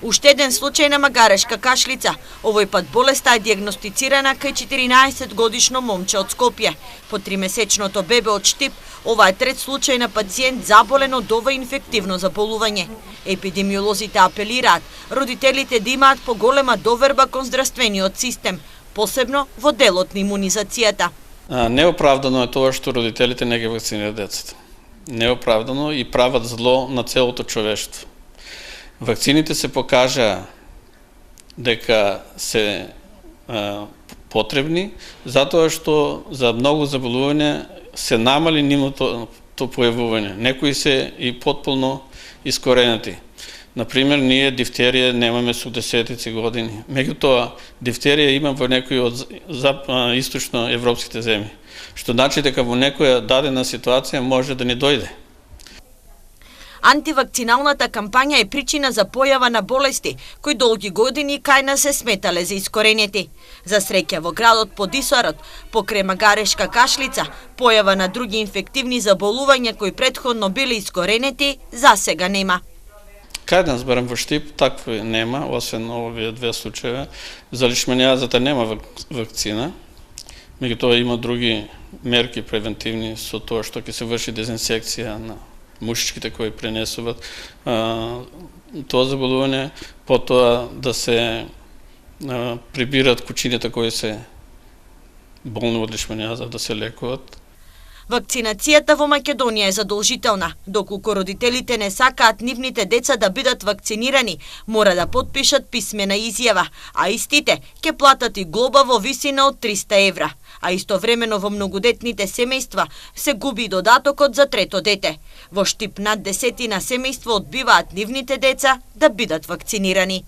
Уште еден случај на магарешка кашлица. Овој пат болеста е диагностицирана кај 14 годишно момче од Скопје. По 3-месечното бебе од Штип, ова е трет случај на пациент заболен од ова инфективно заболување. Епидемиолозите апелираат родителите да имаат поголема доверба кон здравствениот систем, посебно во делот на имунизацијата. Неоправдано е тоа што родителите не ги вакцинираат децата. Неоправдано и прават зло на целото човештво. Вакцините се покажа дека се потребни, затоа што за многу заболувања се намали нивното појавување. Некои се и потполно искоренети. Например, ние дифтерија немаме со десетици години. Меѓутоа, дифтерија има во некои од источно европските земји, што значи дека во некоја дадена ситуација може да ни дојде. Антивакциналната кампања е причина за појава на болести, кои долги години кај нас се сметале за искоренети. За среќа во градот Подисарот, покрај магарешка кашлица, појава на други инфективни заболувања кои претходно биле искоренети, засега нема. Кај нас барем во Штип такви нема, освен овие две случаи. За лишманијазата нема вакцина, меѓутоа има други мерки превентивни со тоа што ќе се врши дезинсекција на мушичките кои пренесуваат тоа заболување, потоа да се прибират кучините кои се болни од лишманијаза да се лекуваат. Вакцинацијата во Македонија е задолжителна. Доколку родителите не сакаат нивните деца да бидат вакцинирани, мора да потпишат писмена изјава, а истите ќе платат и глоба во висина од 300 евра. А истовремено во многодетните семејства се губи додатокот за трето дете. Во Штип над 10 семејства одбиваат нивните деца да бидат вакцинирани.